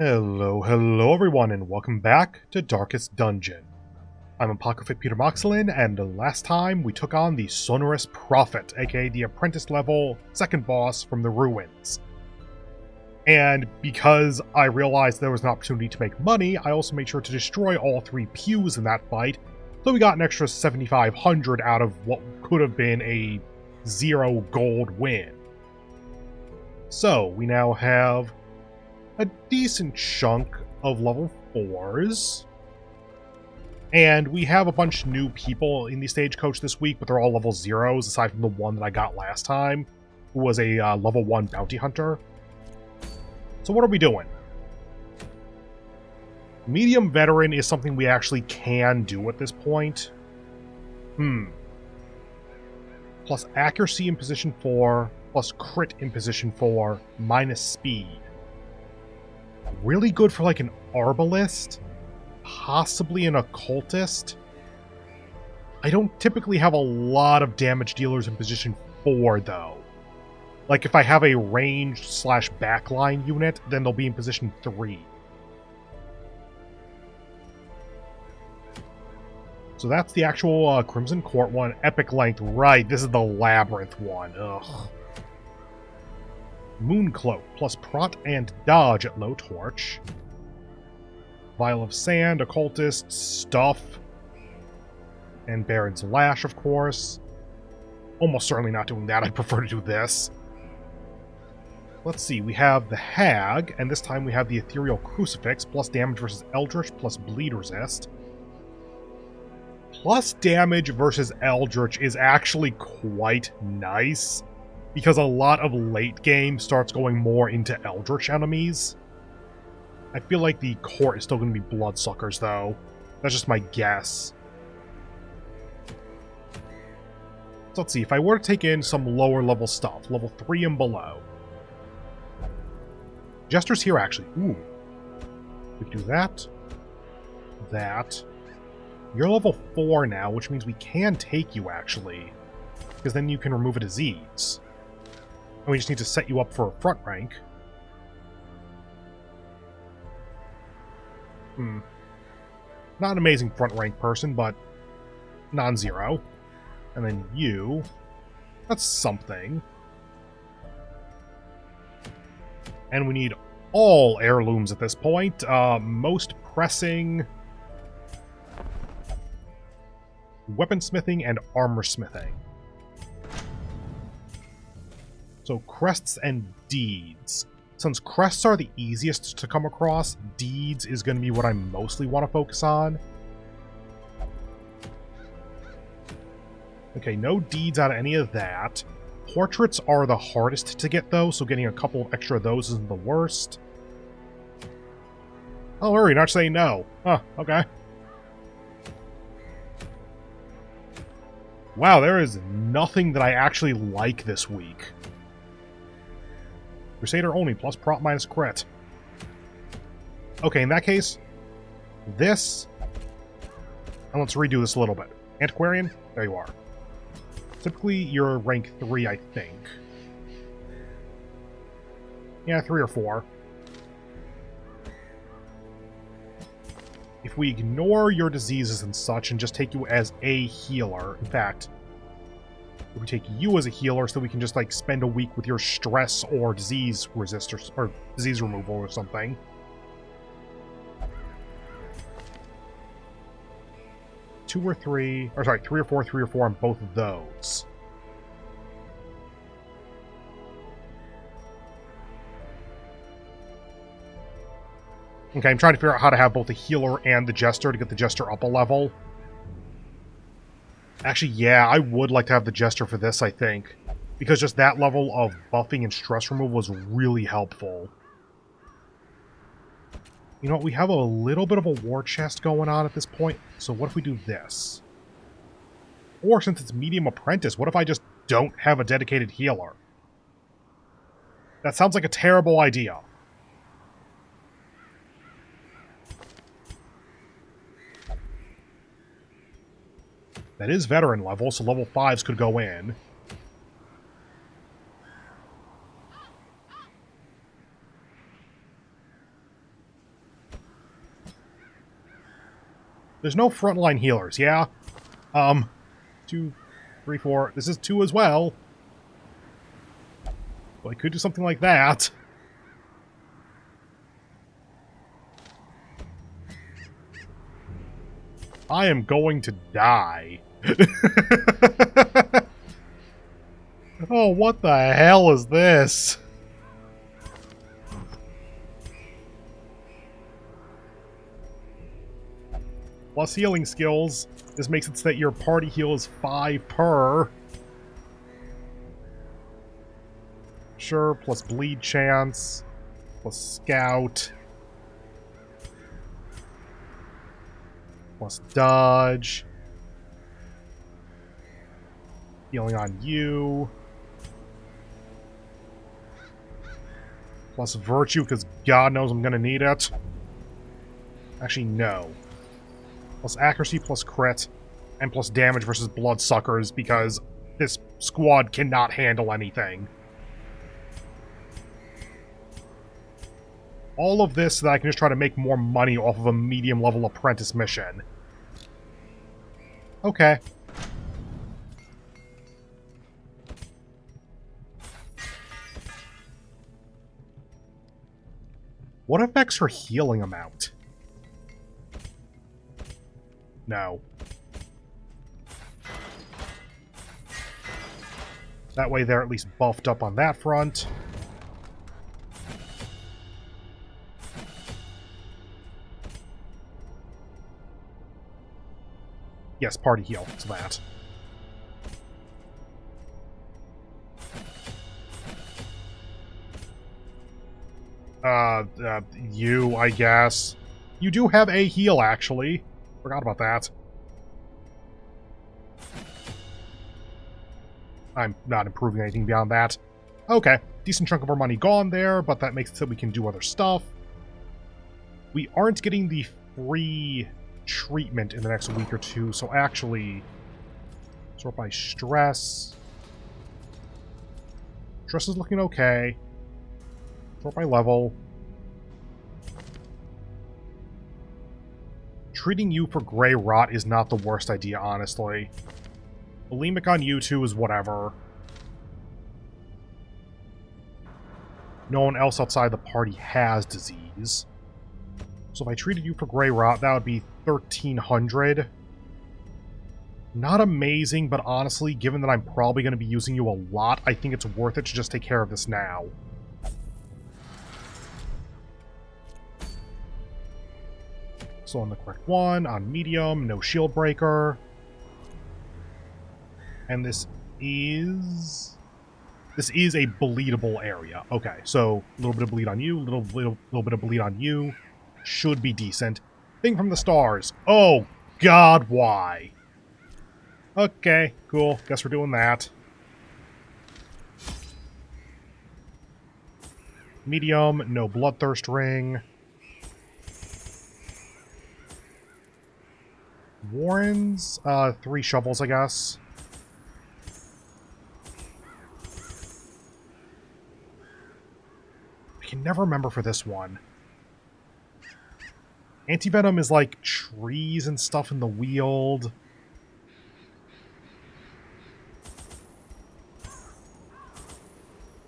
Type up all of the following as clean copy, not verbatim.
Hello everyone, and welcome back to Darkest Dungeon. I'm Apocryphate Peter Moxilin, and last time we took on the Sonorous Prophet, aka the apprentice level second boss from the ruins. And because I realized there was an opportunity to make money, I also made sure to destroy all 3 pews in that fight, so we got an extra 7,500 out of what could have been a 0 gold win. So, we now have a decent chunk of level 4s. And we have a bunch of new people in the stagecoach this week, but they're all level 0s, aside from the one that I got last time, who was a level 1 bounty hunter. So what are we doing? Medium veteran is something we actually can do at this point. Plus accuracy in position 4, plus crit in position 4, minus speed. Really good for like an arbalist, possibly an occultist. I don't typically have a lot of damage dealers in position 4 though. Like if I have a ranged / backline unit, then they'll be in position 3. So that's the actual Crimson Court one. Epic length, right, this is the Labyrinth one. Ugh. Mooncloak, plus prot and dodge at low torch. Vial of Sand, Occultist, Stuff. And Baron's Lash, of course. Almost certainly not doing that, I prefer to do this. Let's see, we have the Hag, and this time we have the Ethereal Crucifix, plus damage versus Eldritch, plus bleed resist. Plus damage versus Eldritch is actually quite nice, because a lot of late game starts going more into Eldritch enemies. I feel like the court is still going to be Bloodsuckers, though. That's just my guess. So let's see, if I were to take in some lower level stuff, level 3 and below. Jester's here, actually. Ooh. We can do that. That. You're level 4 now, which means we can take you, actually. Because then you can remove a disease. And we just need to set you up for a front rank. Not an amazing front rank person, but non-zero. And then you. That's something. And we need all heirlooms at this point. Most pressing. Weaponsmithing and armor smithing. So crests and deeds. Since crests are the easiest to come across, deeds is going to be what I mostly want to focus on. Okay, no deeds out of any of that. Portraits are the hardest to get though, so getting a couple of extra of those isn't the worst. Oh, hurry, not saying no. Huh, okay. Wow, there is nothing that I actually like this week. Crusader only, plus prot minus crit. Okay, in that case, this... And let's redo this a little bit. Antiquarian, there you are. Typically, you're rank 3, I think. Yeah, 3 or 4. If we ignore your diseases and such and just take you as a healer, in fact... If we take you as a healer so we can just, like, spend a week with your stress or disease resist or disease removal or something. Three or four on both of those. Okay, I'm trying to figure out how to have both the healer and the jester to get the jester up a level. Actually, yeah, I would like to have the Jester for this, I think. Because just that level of buffing and stress removal was really helpful. You know what, we have a little bit of a war chest going on at this point, so what if we do this? Or since it's medium apprentice, what if I just don't have a dedicated healer? That sounds like a terrible idea. That is veteran level, so level 5s could go in. There's no frontline healers, yeah? 2, 3, 4. This is 2 as well. Well, I could do something like that. I am going to die. Oh, what the hell is this? Plus healing skills. This makes it so that your party heal is 5 per. Sure, plus bleed chance. Plus scout. Plus dodge. Healing on you. Plus virtue, because God knows I'm going to need it. Actually, no. Plus accuracy, plus crit, and plus damage versus bloodsuckers, because this squad cannot handle anything. All of this so that I can just try to make more money off of a medium-level apprentice mission. Okay. What affects her healing amount? No. That way they're at least buffed up on that front. Yes, party heal. It's that. You, I guess. You do have a heal, actually. Forgot about that. I'm not improving anything beyond that. Okay, decent chunk of our money gone there, but that makes it so we can do other stuff. We aren't getting the free treatment in the next week or two, so actually... Sort by stress. Stress is looking okay. Sort by level. Treating you for gray rot is not the worst idea, honestly. Bulimic on you two is whatever. No one else outside the party has disease. So if I treated you for gray rot, that would be 1,300. Not amazing, but honestly, given that I'm probably going to be using you a lot, I think it's worth it to just take care of this now. So on the correct one, on medium, no shield breaker. And this is a bleedable area. Okay, so a little bit of bleed on you, little bit of bleed on you. Should be decent. Thing from the stars. Oh, God, why? Okay, cool. Guess we're doing that. Medium, no bloodthirst ring. Warrens, 3 shovels, I guess. I can never remember for this one. Antivenom is like trees and stuff in the Weald.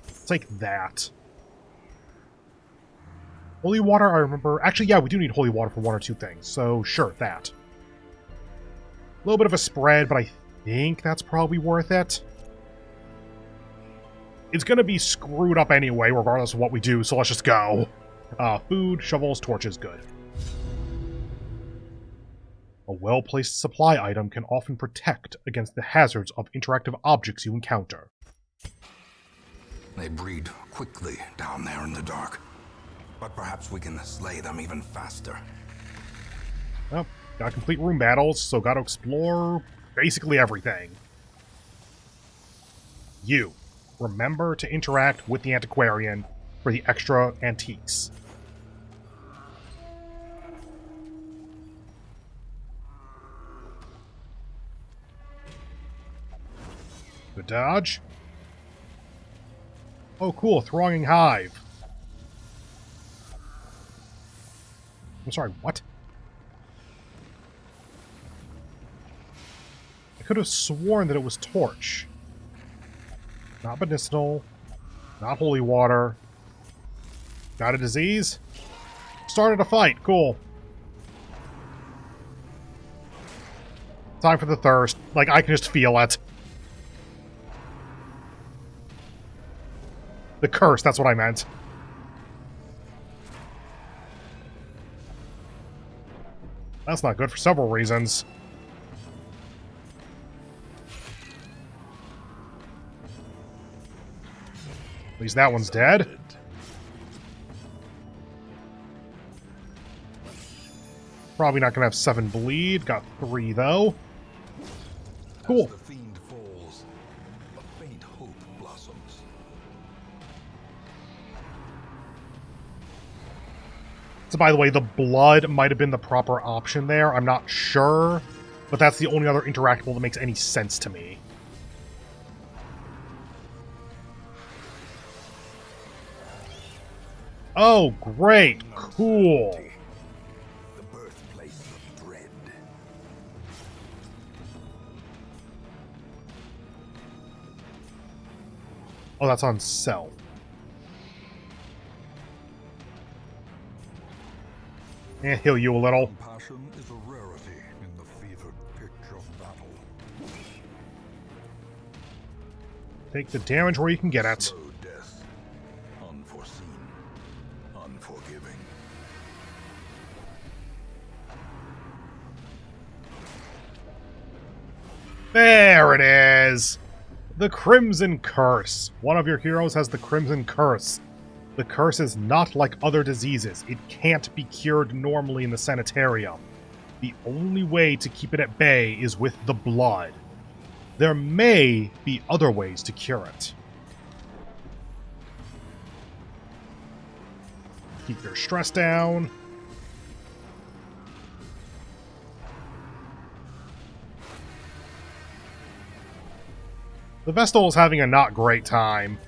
It's like that. Holy water, I remember. Actually, yeah, we do need holy water for 1 or 2 things. So, sure, that. A little bit of a spread, but I think that's probably worth it. It's going to be screwed up anyway, regardless of what we do, so let's just go. Food, shovels, torches, good. A well-placed supply item can often protect against the hazards of interactive objects you encounter. They breed quickly down there in the dark. But perhaps we can slay them even faster. Well, gotta complete room battles, so gotta explore basically everything. You, remember to interact with the antiquarian for the extra antiques. Good dodge. Oh, cool, thronging hive. I'm sorry, what? I could have sworn that it was torch. Not medicinal. Not holy water. Got a disease? Started a fight. Cool. Time for the thirst. Like, I can just feel it. The curse, that's what I meant. That's not good for several reasons. At least that one's dead. Probably not gonna have 7 bleed. Got 3 though. Cool. As the fiend falls, a faint hope blossoms. So by the way, the blood might have been the proper option there. I'm not sure, but that's the only other interactable that makes any sense to me. Oh, great. Cool. The birthplace of dread. Oh, that's on self. Heal you a little. Compassion is a rarity in the fevered pitch of battle. Take the damage where you can get it. Slow death, unforeseen, unforgiving. There it is! The Crimson Curse. One of your heroes has the Crimson Curse. The curse is not like other diseases. It can't be cured normally in the sanitarium. The only way to keep it at bay is with the blood. There may be other ways to cure it. Keep your stress down. The Vestal is having a not great time.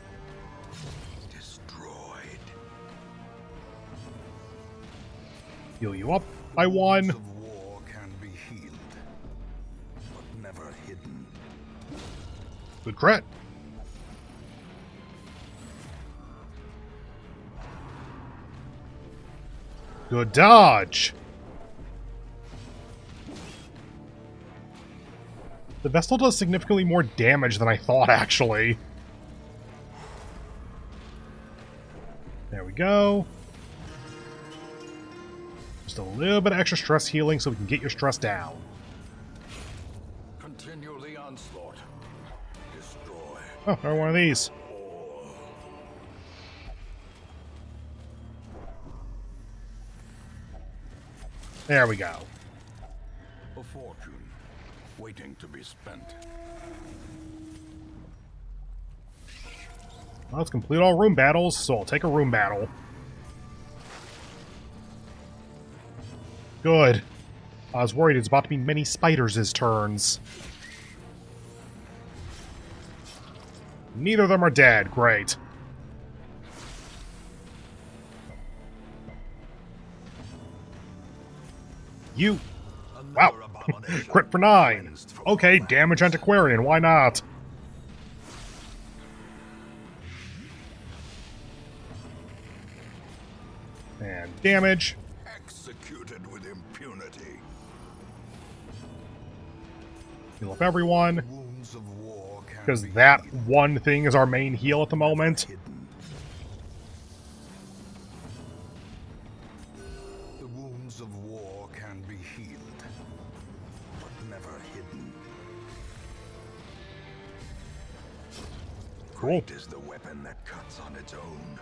Heal you up by 1. The wounds of war can be healed, but never hidden. Good crit. Good dodge. The Vestal does significantly more damage than I thought, actually. There we go. Just a little bit of extra stress healing so we can get your stress down. Continue the onslaught. Destroy. Oh, another one of these. There we go. A fortune waiting to be spent. Well, let's complete all room battles, so I'll take a room battle. Good. I was worried it's about to be many spiders' turns. Neither of them are dead. Great. You. Wow. Crit for 9. Okay, damage antiquarian. Why not? And damage. Executed with impunity. Heal up everyone. Wounds of war can Because be that healed, one thing is our main heal at the moment. hidden. The wounds of war can be healed, but never hidden. Cool. Great is the weapon that cuts on its own.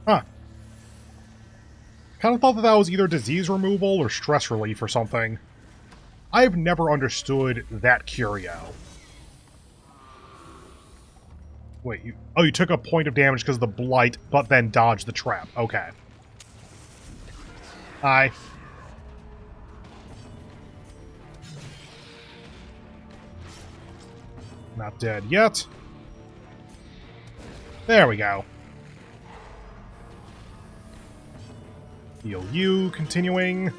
Huh. Kind of thought that that was either disease removal or stress relief or something. I've never understood that curio. Wait, you took a point of damage because of the blight, but then dodged the trap. Okay. Hi. Not dead yet. There we go. Heal you, continuing.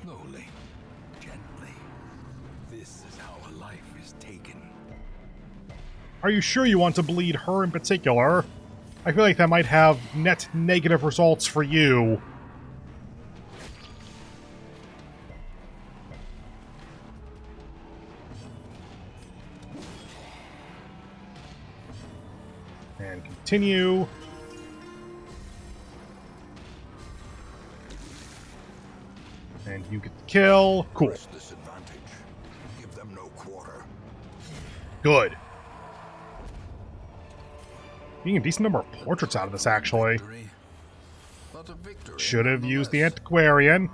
Slowly, gently. This is how a life is taken. Are you sure you want to bleed her in particular? I feel like that might have net negative results for you. And continue. And you get the kill. Cool. Press this advantage. Give them no quarter. Good. Getting a decent number of portraits out of this, actually. Victory, but a victory Should have used the nonetheless. antiquarian.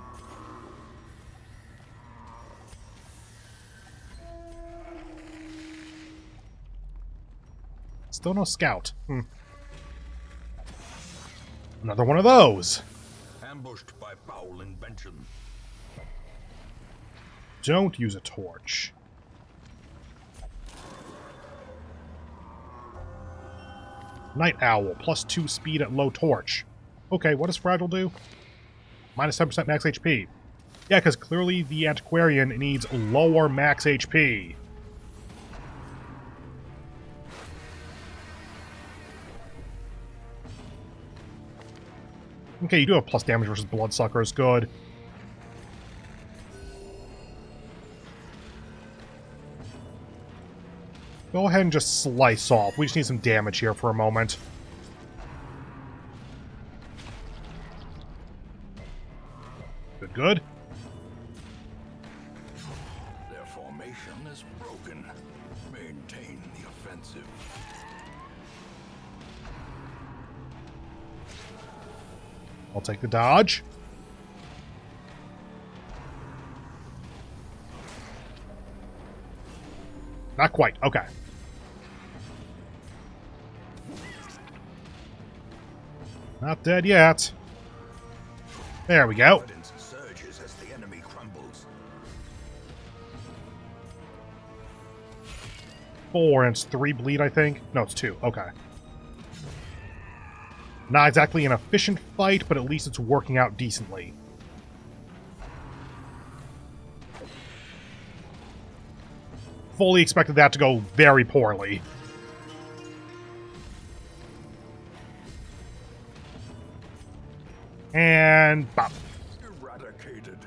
Still no scout. Another one of those. Ambushed by foul invention. Don't use a torch. Night Owl, +2 speed at low torch. Okay, what does Fragile do? Minus 10% max HP. Yeah, because clearly the Antiquarian needs lower max HP. Okay, you do have plus damage versus Bloodsuckers. Good. Go ahead and just slice off. We just need some damage here for a moment. Good, good. Their formation is broken. Maintain the offensive. I'll take the dodge. Not quite. Okay. Not dead yet. There we go. Evidence surges as the enemy crumbles. 4 and it's 3 bleed, I think. No, it's 2. Okay. Not exactly an efficient fight, but at least it's working out decently. Fully expected that to go very poorly. And bop. Eradicated.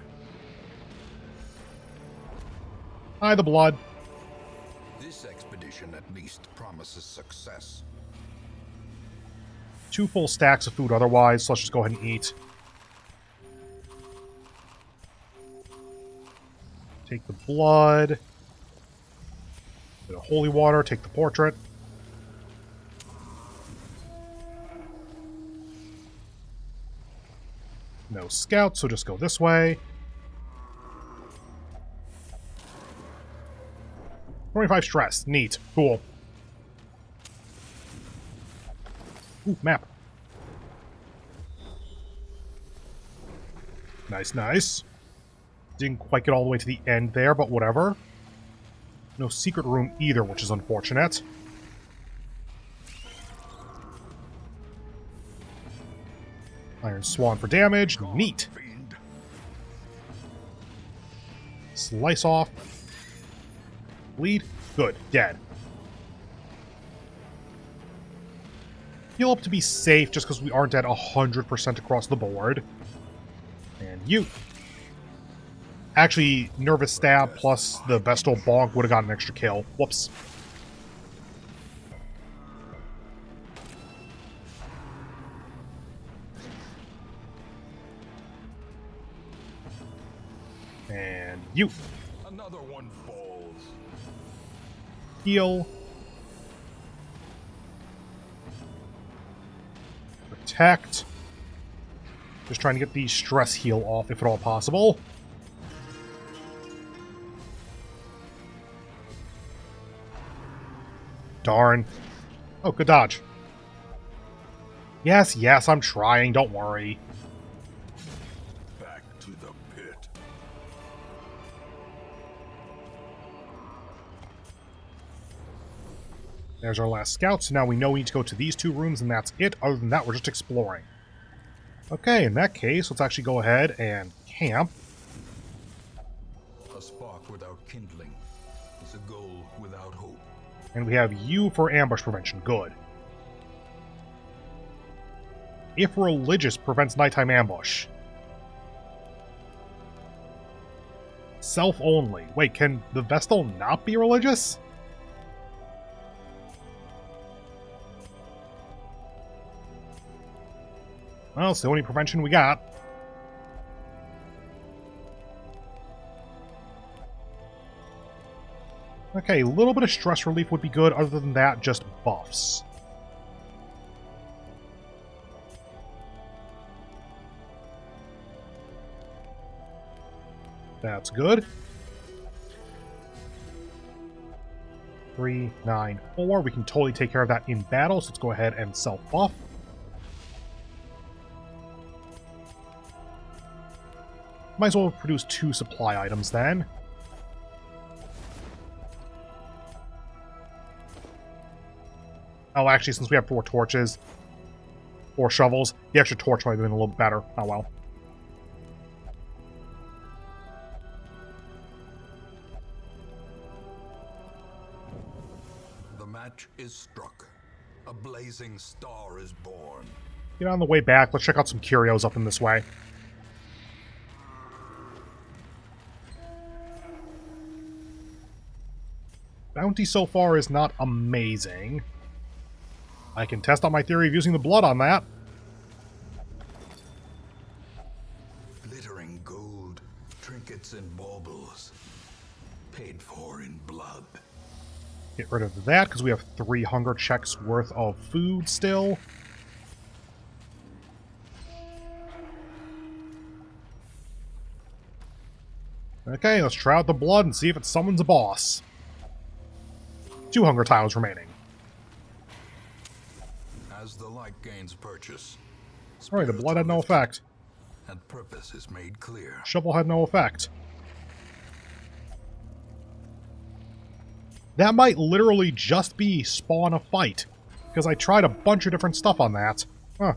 Hi, the blood. This expedition at least promises success. 2 full stacks of food otherwise, so let's just go ahead and eat. Take the blood. Bit of holy water, take the portrait. No scout, so just go this way. 25 stress. Neat. Cool. Ooh, map. Nice, nice. Didn't quite get all the way to the end there, but whatever. No secret room either, which is unfortunate. Iron Swan for damage. Neat. Fiend. Slice off. Bleed. Good. Dead. Heal up to be safe, just because we aren't at 100% across the board. And you. Actually, Nervous Stab plus the Vestal Bonk would have gotten an extra kill. Whoops. And you. Another one falls. Heal. Protect. Just trying to get the stress heal off, if at all possible. Darn. Oh, good dodge. Yes, yes, I'm trying, don't worry. Back to the pit. There's our last scout, so now we know we need to go to these 2 rooms, and that's it. Other than that, we're just exploring. Okay, in that case, let's actually go ahead and camp. A spark without kindling is a goal without hope. And we have you for ambush prevention. Good. If religious prevents nighttime ambush. Self only. Wait, can the Vestal not be religious? Well, it's the only prevention we got. Okay, a little bit of stress relief would be good. Other than that, just buffs. That's good. 3, 9, 4. We can totally take care of that in battle, so let's go ahead and self-buff. Might as well produce 2 supply items then. Oh, actually, since we have 4 torches, 4 shovels, the extra torch might have been a little better. Oh well. The match is struck. A blazing star is born. Get on the way back. Let's check out some curios up in this way. Bounty so far is not amazing. I can test out my theory of using the blood on that. Glittering gold, trinkets and baubles, paid for in blood. Get rid of that, because we have 3 hunger checks worth of food still. Okay, let's try out the blood and see if it summons a boss. 2 hunger tiles remaining. As the light gains purchase, Sorry, the blood had no effect. and purpose is made clear. Shovel had no effect. That might literally just be spawn a fight, because I tried a bunch of different stuff on that. Huh.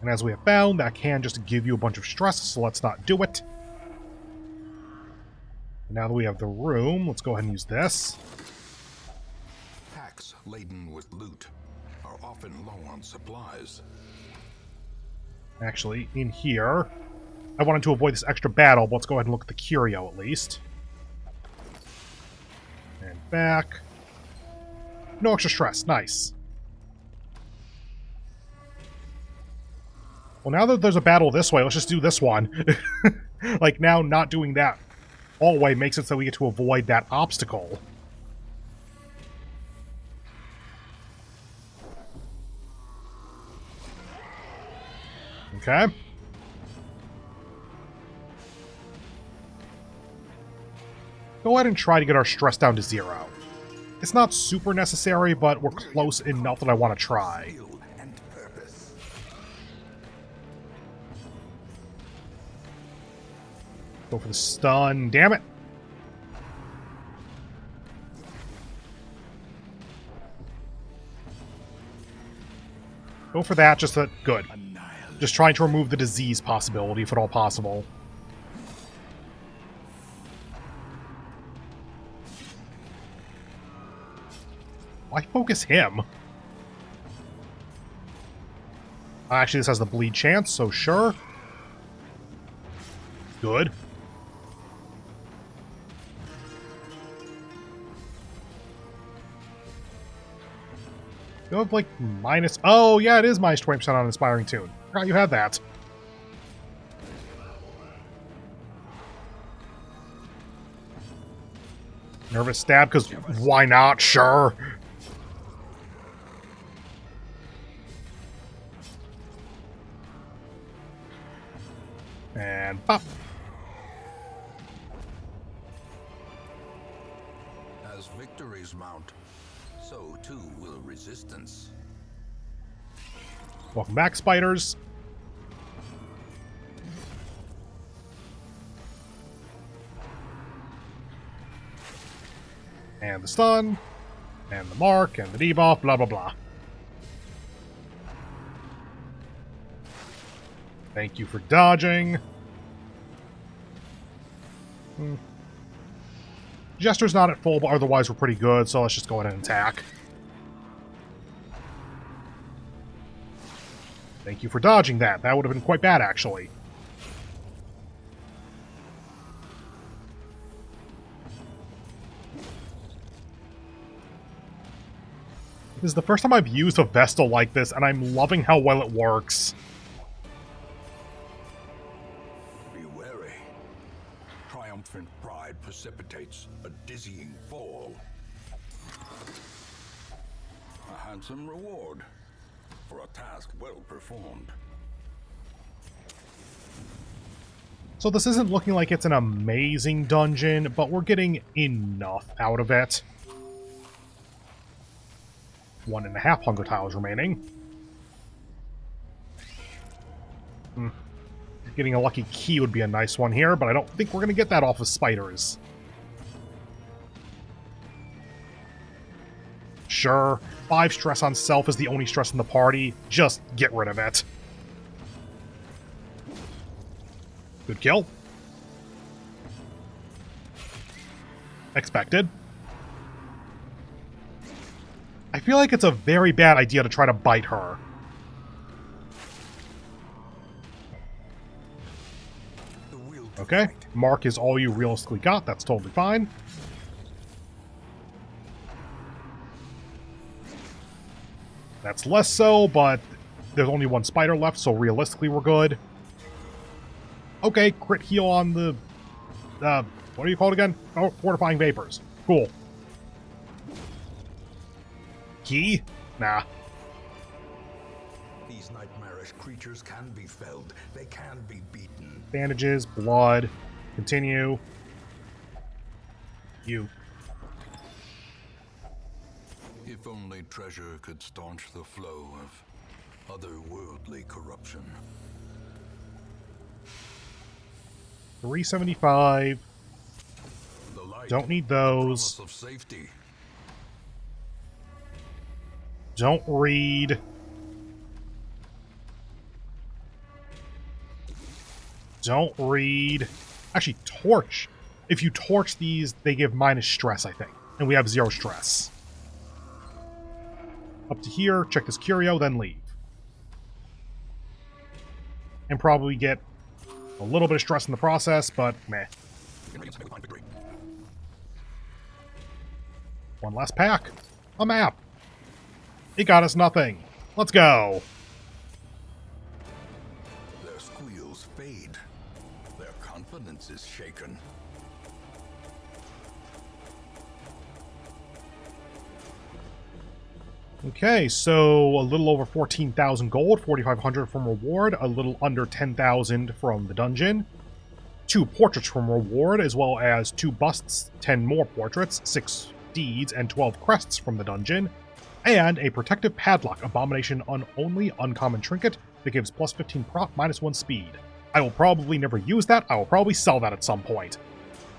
And as we have found, that can just give you a bunch of stress, so let's not do it. Now that we have the room, let's go ahead and use this. Packs laden with loot are often low on supplies. Actually, in here, I wanted to avoid this extra battle, but let's go ahead and look at the curio at least. And back. No extra stress. Nice. Well, now that there's a battle this way, let's just do this one. Like, now not doing that all the way makes it so we get to avoid that obstacle. Okay. Go ahead and try to get our stress down to 0. It's not super necessary, but we're close enough that I want to try. Skill and purpose. Go for the stun. Damn it. Go for that, just that. Good. Just trying to remove the disease possibility, if at all possible. Why focus him? Actually, this has the bleed chance, so sure. Good. You have, like, minus... Oh, yeah, it is minus 20% on Inspiring Tune. Forgot you had that. Nervous stab, because why not? Sure. And pop. As victories mount, so too will resistance. Welcome back, spiders. And the stun, and the mark, and the debuff, blah, blah, blah. Thank you for dodging. Jester's not at full, but otherwise we're pretty good, so let's just go ahead and attack. Thank you for dodging that. That would have been quite bad, actually. This is the first time I've used a Vestal like this, and I'm loving how well it works. Be wary. Triumphant pride precipitates a dizzying fall. A handsome reward for a task well performed. So this isn't looking like it's an amazing dungeon, but we're getting enough out of it. 1.5 hunger tiles remaining. Getting a lucky key would be a nice one here, but I don't think we're going to get that off of spiders. Sure, 5 stress on self is the only stress in the party. Just get rid of it. Good kill. Expected. I feel like it's a very bad idea to try to bite her. Okay, Mark is all you realistically got. That's totally fine. That's less so, but there's only 1 spider left, so realistically we're good. Okay, crit heal on the... what are you called again? Oh, fortifying vapors. Cool. Key? Nah. These nightmarish creatures can be felled. They can be beaten. Bandages, blood. Continue. You. If only treasure could staunch the flow of otherworldly corruption. 375. The light, Don't need the those. promise of safety. Don't read. Don't read. Actually, torch. If you torch these, they give minus stress, I think. And we have 0 stress. Up to here, check this curio, then leave. And probably get a little bit of stress in the process, but meh. One last pack. A map. It got us nothing. Let's go. Their squeals fade. Their confidence is shaken. Okay, so a little over 14,000 gold, 4,500 from reward, a little under 10,000 from the dungeon, 2 portraits from reward, as well as 2 busts, 10 more portraits, 6 deeds, and 12 crests from the dungeon, and a protective padlock, abomination on only uncommon trinket that gives plus 15 prop, minus 1 speed. I will probably never use that. I will probably sell that at some point.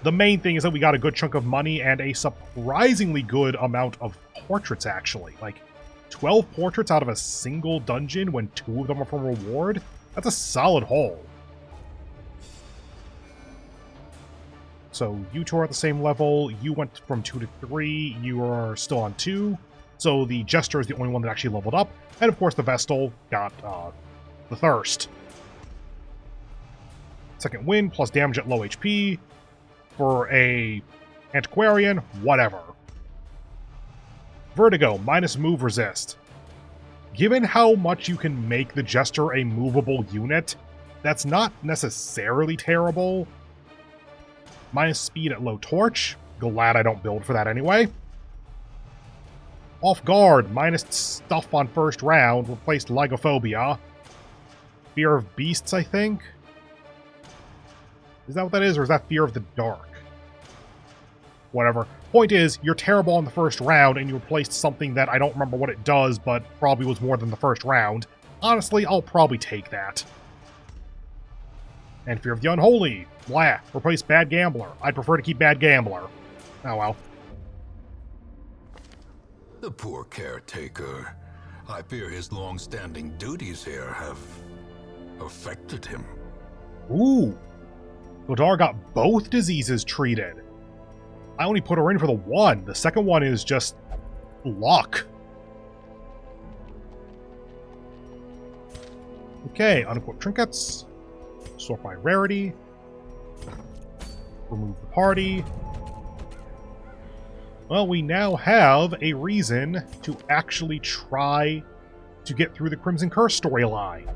The main thing is that we got a good chunk of money and a surprisingly good amount of portraits, actually. Like, 12 portraits out of a single dungeon when 2 of them are from reward? That's a solid haul. So you 2 are at the same level, you went from 2 to 3, you are still on 2, so the Jester is the only one that actually leveled up, and of course the Vestal got the Thirst. Second wind plus damage at low HP, for a Antiquarian, whatever. Vertigo, minus move resist. Given how much you can make the Jester a movable unit, that's not necessarily terrible. Minus speed at low torch. Glad I don't build for that anyway. Off guard, minus stuff on first round, replaced Lygophobia. Fear of beasts, I think? Is that what that is, or is that fear of the dark? Whatever. Point is, you're terrible on the first round, and you replaced something that I don't remember what it does, but probably was more than the first round. Honestly, I'll probably take that. And Fear of the Unholy. Blah. Replace Bad Gambler. I'd prefer to keep Bad Gambler. Oh well. The poor caretaker. I fear his long-standing duties here have affected him. Ooh. Godar got both diseases treated. I only put her in for the one. The second one is just luck. Okay, unequipped trinkets. Sort by rarity. Remove the party. Well, we now have a reason to actually try to get through the Crimson Curse storyline.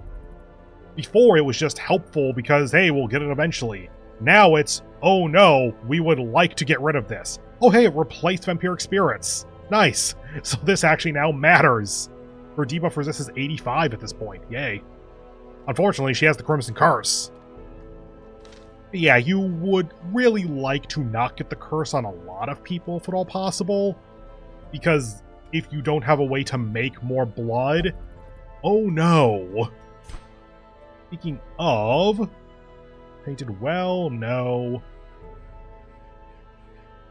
Before, it was just helpful because, hey, we'll get it eventually. Now it's, oh no, we would like to get rid of this. Oh hey, it replaced Vampiric Spirits. Nice. So this actually now matters. Her debuff resist is 85 at this point. Yay. Unfortunately, she has the Crimson Curse. But yeah, you would really like to not get the curse on a lot of people if at all possible. Because if you don't have a way to make more blood... Oh no. Speaking of... Painted well? No.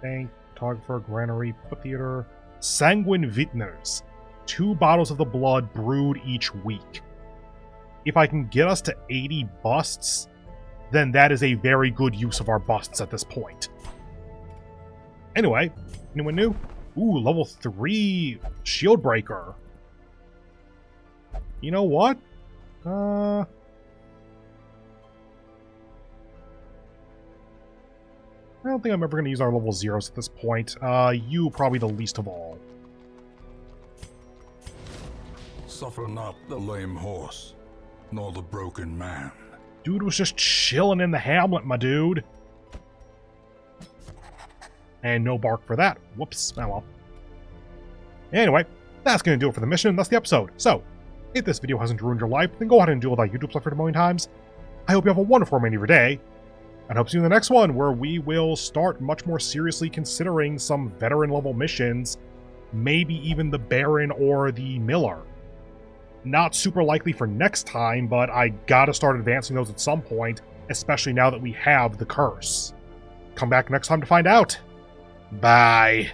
Bank, photographer, granary, theater. Sanguine Vintners. 2 bottles of the blood brewed each week. If I can get us to 80 busts, then that is a very good use of our busts at this point. Anyway, anyone new? Ooh, level 3 Shield Breaker. You know what? I don't think I'm ever going to use our level 0s at this point. You probably the least of all. Suffer not the lame horse, nor the broken man. Dude was just chilling in the hamlet, my dude. And no bark for that. Whoops. Oh well. Anyway, that's going to do it for the mission, and that's the episode. So, if this video hasn't ruined your life, then go ahead and do all that YouTube stuff for a million times. I hope you have a wonderful remainder of your day, and hope to see you in the next one, where we will start much more seriously considering some veteran-level missions, maybe even the Baron or the Miller. Not super likely for next time, but I gotta start advancing those at some point, especially now that we have the curse. Come back next time to find out. Bye.